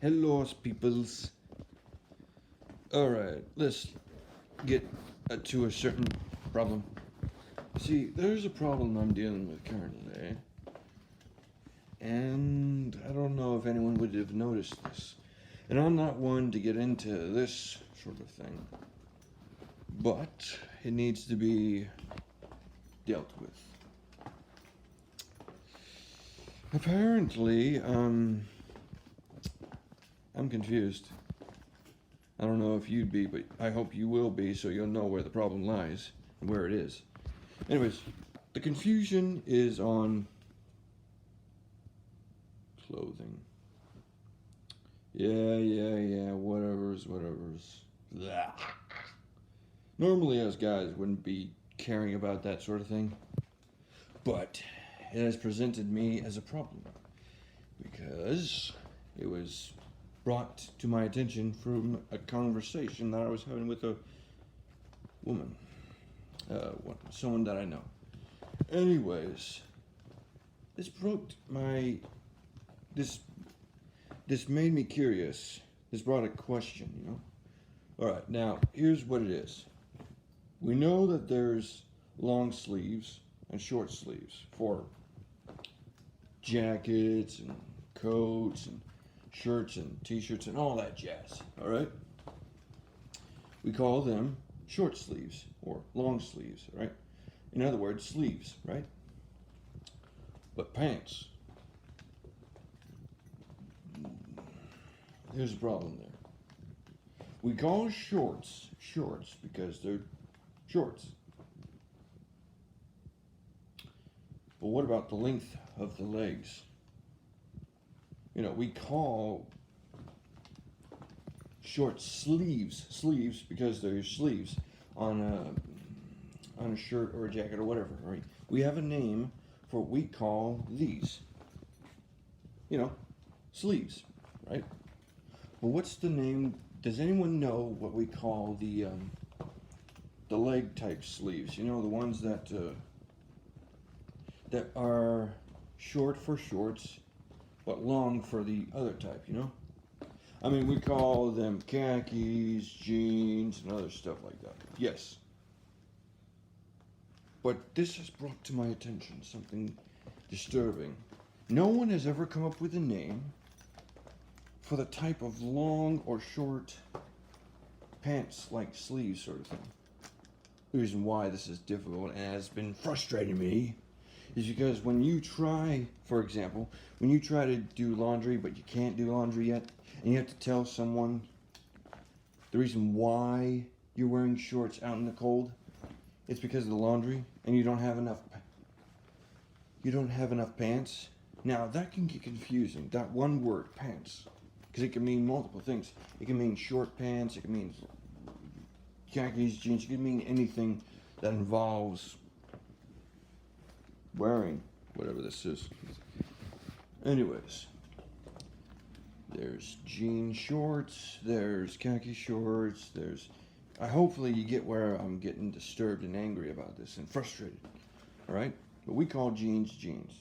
Hello, peoples. Alright, let's get to a certain problem. See, there's a problem I'm dealing with currently, and I don't know if anyone would have noticed this. And I'm not one to get into this sort of thing, but it needs to be dealt with. Apparently, I'm confused. I don't know if you'd be, but I hope you will be, so you'll know where the problem lies and where it is. Anyways, the confusion is on clothing. Yeah, whatever's. Blah. Normally, us guys wouldn't be caring about that sort of thing, but it has presented me as a problem because it was brought to my attention from a conversation that I was having with a woman, someone that I know. Anyways, this broke my, this made me curious. This brought a question, you know? Alright, now, here's what it is. We know that there's long sleeves and short sleeves for jackets and coats and shirts and t-shirts and all that jazz, all right? We call them short sleeves or long sleeves, right? In other words, sleeves, right? But pants, here's the problem there. We call shorts because they're shorts. But what about the length of the legs? You know, we call short sleeves because they're sleeves on a shirt or a jacket or whatever, right? We have a name for what we call these. You know, sleeves, right? Well, what's the name? Does anyone know what we call the leg type sleeves? You know, the ones that that are short for shorts, but long for the other type, you know? I mean, we call them khakis, jeans, and other stuff like that. Yes. But this has brought to my attention something disturbing. No one has ever come up with a name for the type of long or short pants like sleeves sort of thing. The reason why this is difficult and has been frustrating me is because when you try, for example, when you try to do laundry but you can't do laundry yet, and you have to tell someone the reason why you're wearing shorts out in the cold, it's because of the laundry and you don't have enough pants. Now that can get confusing, that one word, pants, because it can mean multiple things. It can mean short pants, it can mean khakis, jeans, it can mean anything that involves wearing whatever this is. Anyways, there's jean shorts, there's khaki shorts, hopefully you get where I'm getting disturbed and angry about this and frustrated, all right? But we call jeans, jeans.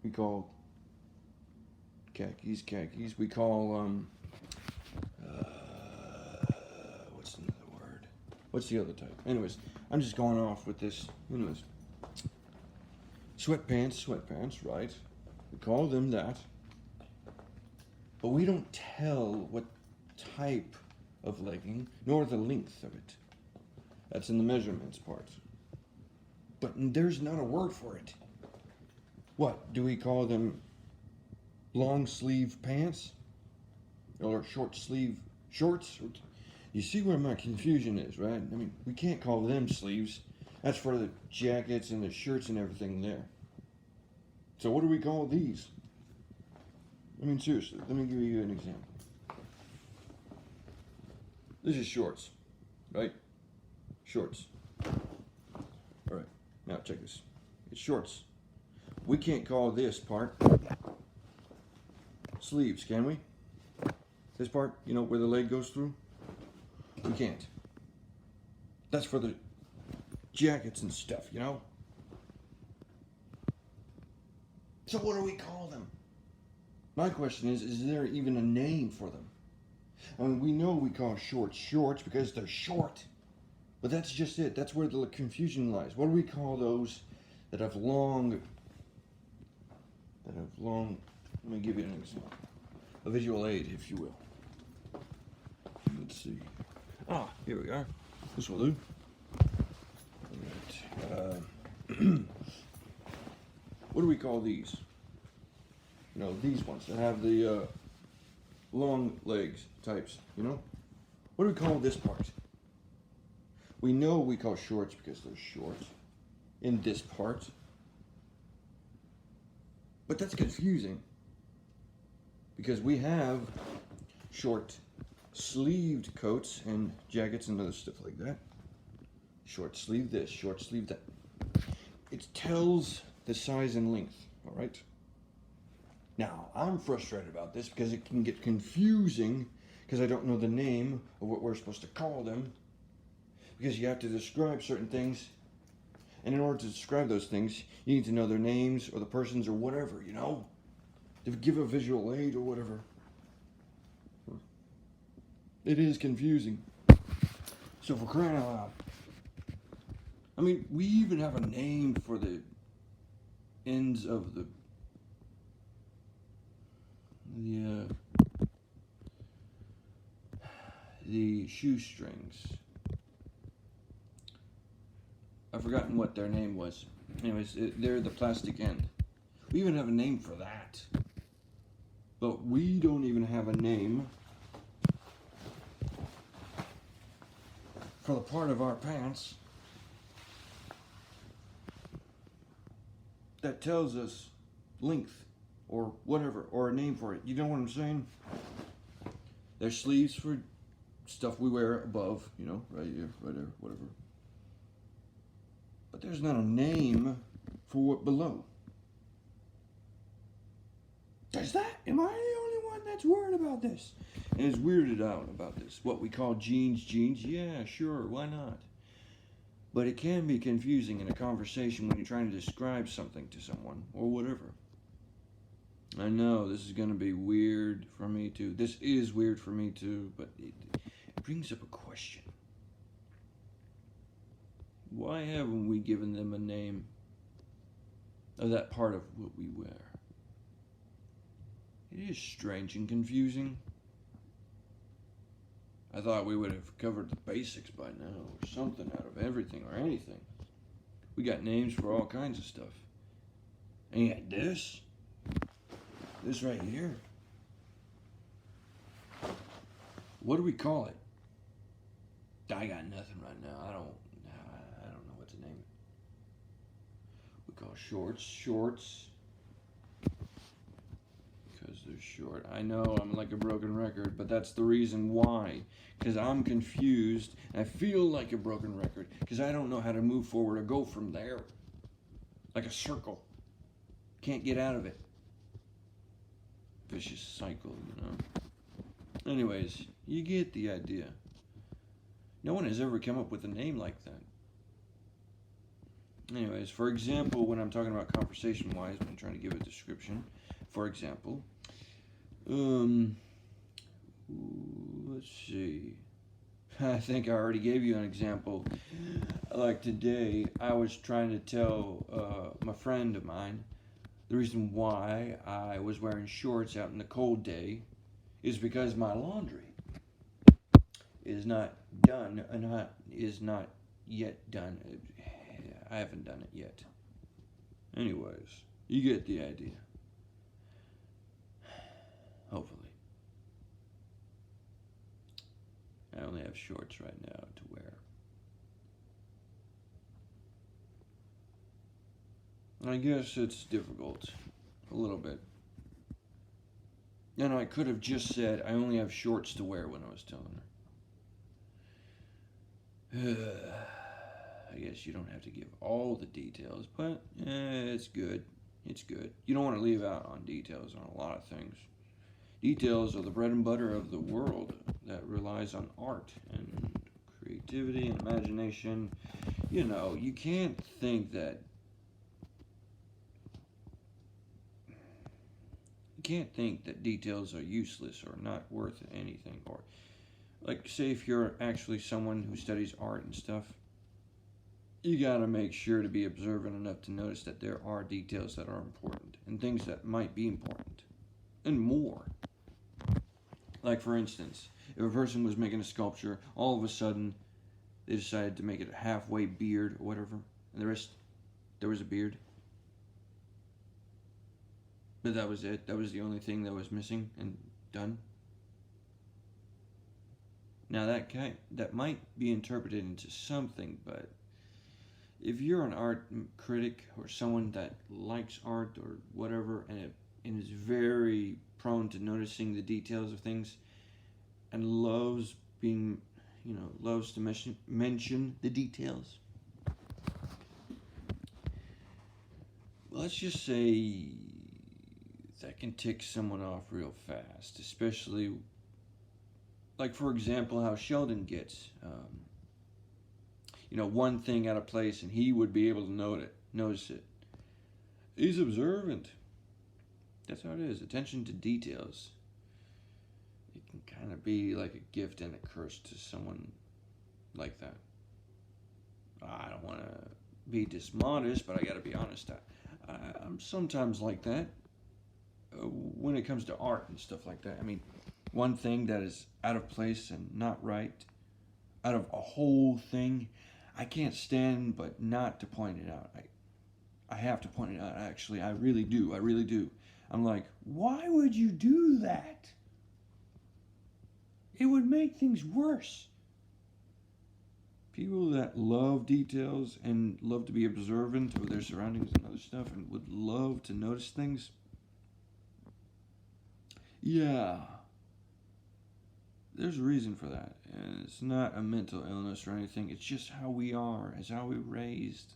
We call khakis, khakis. We call, what's another word? What's the other type? Anyways, I'm just going off with this. Anyways, sweatpants, right? We call them that. But we don't tell what type of legging, nor the length of it. That's in the measurements part. But there's not a word for it. What, do we call them long sleeve pants? Or short sleeve shorts? You see where my confusion is, right? I mean, we can't call them sleeves. That's for the jackets and the shirts and everything there. So what do we call these? I mean, seriously, let me give you an example. This is shorts, right? Shorts. All right, now check this. It's shorts. We can't call this part sleeves, can we? This part, you know, where the leg goes through? We can't. That's for the jackets and stuff, you know? So what do we call them? My question is there even a name for them? I mean, we know we call shorts shorts because they're short. But that's just it. That's where the confusion lies. What do we call those that have long... Let me give you an example. A visual aid, if you will. Let's see. Ah, here we are. This will do. All right. What do we call these? You know, these ones that have the long legs types, you know? What do we call this part? We know we call shorts because they're short in this part. But that's confusing because we have short sleeved coats and jackets and other stuff like that. Short sleeve this, short sleeve that. It tells the size and length, all right? Now, I'm frustrated about this because it can get confusing because I don't know the name of what we're supposed to call them, because you have to describe certain things, and in order to describe those things, you need to know their names or the persons or whatever, you know? To give a visual aid or whatever. It is confusing. So for crying out loud. I mean, we even have a name for the ends of the shoestrings. I've forgotten what their name was. Anyways, they're the plastic end. We even have a name for that. But we don't even have a name for the part of our pants that tells us length or whatever, or a name for it. You know what I'm saying? There's sleeves for stuff we wear above, you know, right here, right there, whatever. But there's not a name for what below. Is that? Am I the only one that's worried about this? And is weirded out about this? What we call jeans? Yeah, sure, why not? But it can be confusing in a conversation when you're trying to describe something to someone or whatever. I know this is going to be weird for me too. This is weird for me too, but it brings up a question. Why haven't we given them a name of that part of what we wear? It is strange and confusing. I thought we would have covered the basics by now, or something out of everything or anything. We got names for all kinds of stuff. And yet this right here, what do we call it? I got nothing right now. I don't know what to name it. We call shorts. Because they're short. I know I'm like a broken record, but that's the reason why. Because I'm confused, and I feel like a broken record, because I don't know how to move forward or go from there. Like a circle. Can't get out of it. Vicious cycle, you know. Anyways, you get the idea. No one has ever come up with a name like that. Anyways, for example, when I'm talking about conversation-wise, when I'm trying to give a description, for example, let's see. I think I already gave you an example. Like today, I was trying to tell my friend of mine the reason why I was wearing shorts out in the cold day is because my laundry is not done, is not yet done. I haven't done it yet. Anyways, you get the idea. Hopefully. I only have shorts right now to wear. I guess it's difficult. A little bit. And I could have just said I only have shorts to wear when I was telling her. I guess you don't have to give all the details, but it's good. It's good. You don't want to leave out on details on a lot of things. Details are the bread and butter of the world that relies on art and creativity and imagination. You know, you can't think that can't think that details are useless or not worth anything. Or, like, say if you're actually someone who studies art and stuff, you gotta make sure to be observant enough to notice that there are details that are important and things that might be important and more. Like, for instance, if a person was making a sculpture, all of a sudden they decided to make it a halfway beard or whatever, and the rest, there was a beard. But that was it. That was the only thing that was missing and done. Now that might be interpreted into something, but if you're an art critic or someone that likes art or whatever, and is very prone to noticing the details of things, and loves being, loves to mention the details. Let's just say that can tick someone off real fast, especially, like, for example, how Sheldon gets, one thing out of place and he would be able to notice it. He's observant. That's how it is. Attention to details. It can kind of be like a gift and a curse to someone like that. I don't want to be dismodest, but I got to be honest. I'm sometimes like that when it comes to art and stuff like that. I mean, one thing that is out of place and not right, out of a whole thing, I can't stand but not to point it out. I have to point it out, actually. I really do. I really do. I'm like, why would you do that? It would make things worse. People that love details and love to be observant of their surroundings and other stuff and would love to notice things. Yeah. There's a reason for that. And it's not a mental illness or anything. It's just how we are. It's how we're raised.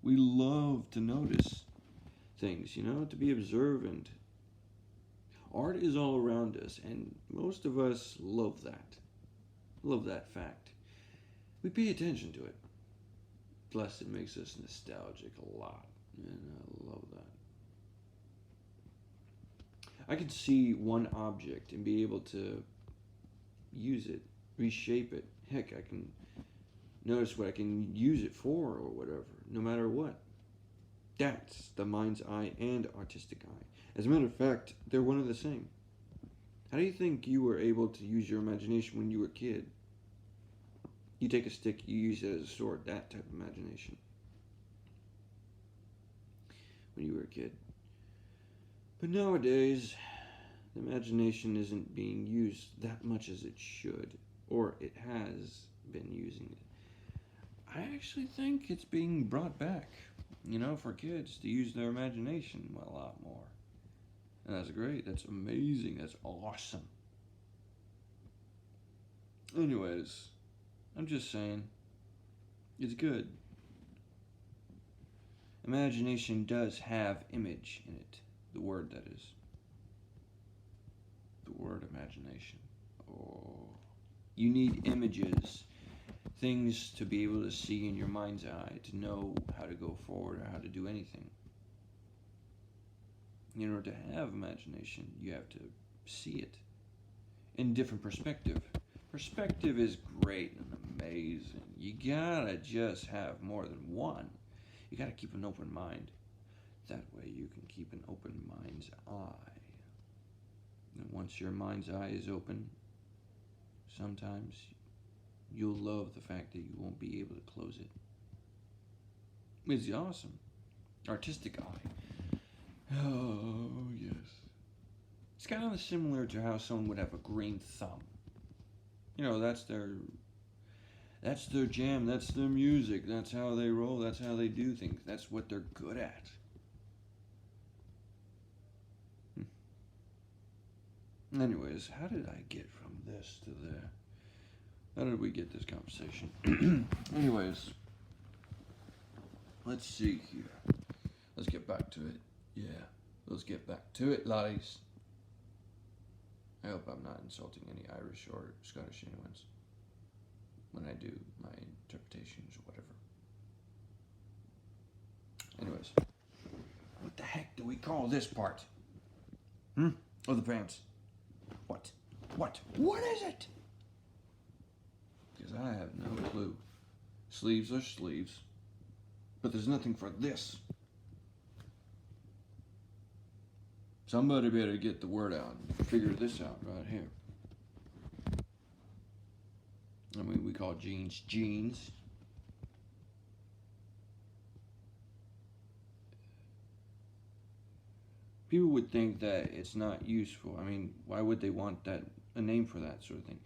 We love to notice things, to be observant. Art is all around us, and most of us love that. Love that fact. We pay attention to it. Plus, it makes us nostalgic a lot, and I love that. I could see one object and be able to use it, reshape it. Heck, I can notice what I can use it for or whatever, no matter what. That's the mind's eye and artistic eye. As a matter of fact, they're one and the same. How do you think you were able to use your imagination when you were a kid? You take a stick, you use it as a sword, that type of imagination. When you were a kid. But nowadays, the imagination isn't being used that much as it should, or it has been using it. I actually think it's being brought back, for kids to use their imagination a lot more. And that's great, that's amazing, that's awesome. Anyways, I'm just saying, it's good. Imagination does have image in it, the word that is. The word imagination. Oh, you need images, things to be able to see in your mind's eye, to know how to go forward or how to do anything. In order to have imagination, you have to see it in different perspective. Perspective is great and amazing. You gotta just have more than one. You gotta keep an open mind. That way you can keep an open mind's eye. And once your mind's eye is open, sometimes you'll love the fact that you won't be able to close it. It's awesome. Artistic eye. Oh, yes. It's kind of similar to how someone would have a green thumb. That's their jam, that's their music, that's how they roll, that's how they do things, that's what they're good at. Anyways, how did I get from this to there? How did we get this conversation? Anyways, let's see here. Let's get back to it. Yeah, let's get back to it, laddies. I hope I'm not insulting any Irish or Scottish anyone's when I do my interpretations or whatever. Anyways, what the heck do we call this part? Hmm? Oh, the pants. What? What? What is it? Because I have no clue. Sleeves are sleeves. But there's nothing for this. Somebody better get the word out and figure this out right here. I mean, we call jeans jeans. People would think that it's not useful. I mean, why would they want a name for that sort of thing?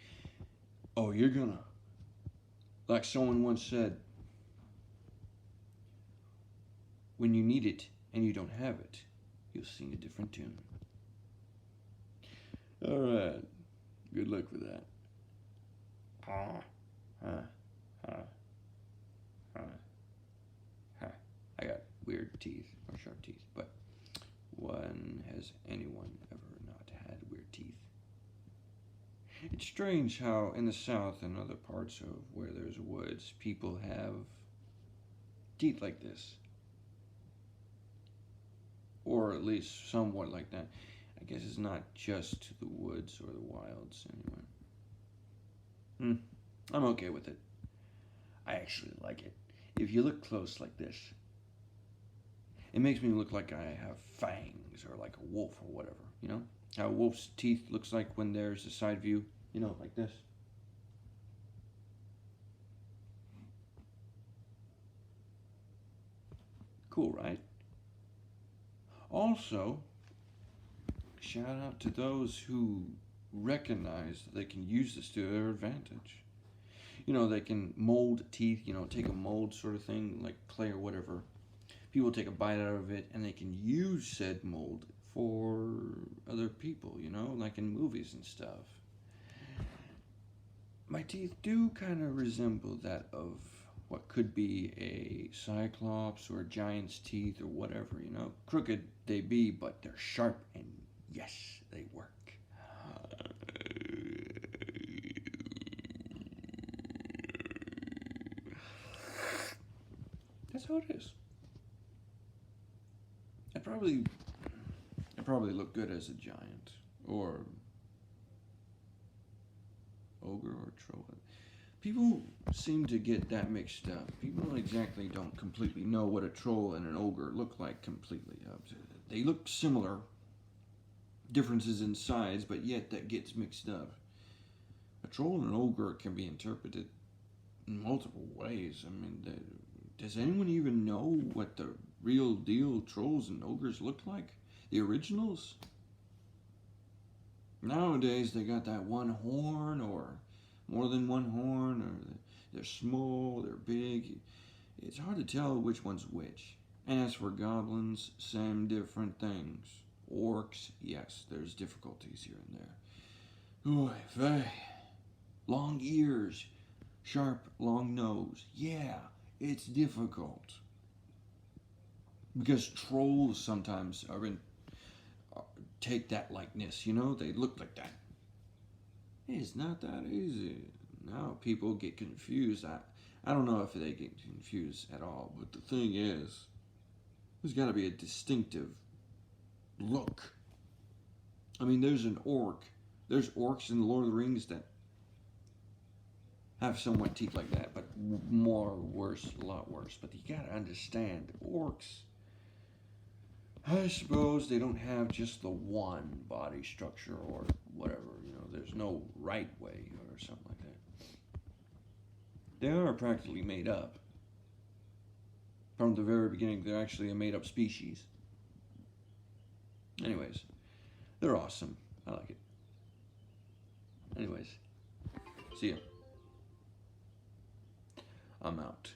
Oh, you're gonna, like someone once said, when you need it and you don't have it, you'll sing a different tune. All right, good luck with that. I got weird teeth or sharp teeth, but when has anyone ever not had weird teeth? It's strange how in the South and other parts of where there's woods, people have teeth like this. Or at least somewhat like that. I guess it's not just the woods or the wilds anyway. I'm okay with it. I actually like it. If you look close like this, it makes me look like I have fangs or like a wolf or whatever, you know? How a wolf's teeth looks like when there's a side view, you know, like this. Cool, right? Also, shout out to those who recognize that they can use this to their advantage. You know, they can mold teeth, you know, take a mold sort of thing, like clay or whatever. People take a bite out of it and they can use said mold for other people, you know, like in movies and stuff. My teeth do kind of resemble that of what could be a cyclops or a giant's teeth or whatever, you know. Crooked they be, but they're sharp and yes, they work. That's how it is. I probably look good as a giant or ogre or troll. People seem to get that mixed up. People exactly don't completely know what a troll and an ogre look like completely. They look similar, differences in size, but yet that gets mixed up. A troll and an ogre can be interpreted in multiple ways. I mean, does anyone even know what the real deal trolls and ogres look like? The originals? Nowadays, they got that one horn or more than one horn, or they're small, they're big. It's hard to tell which one's which. And as for goblins, same different things. Orcs, yes, there's difficulties here and there. Oy vey. Long ears, sharp, long nose. Yeah, it's difficult. Because trolls sometimes take that likeness, you know? They look like that. It's not that easy. Now people get confused. I don't know if they get confused at all, but the thing is, there's got to be a distinctive look. I mean, there's an orc. There's orcs in the Lord of the Rings that have somewhat teeth like that, but a lot worse. But you got to understand, orcs, I suppose they don't have just the one body structure or whatever, you know, there's no right way or something like that. They are practically made up. From the very beginning, they're actually a made up species. Anyways, they're awesome. I like it. Anyways, see ya. I'm out.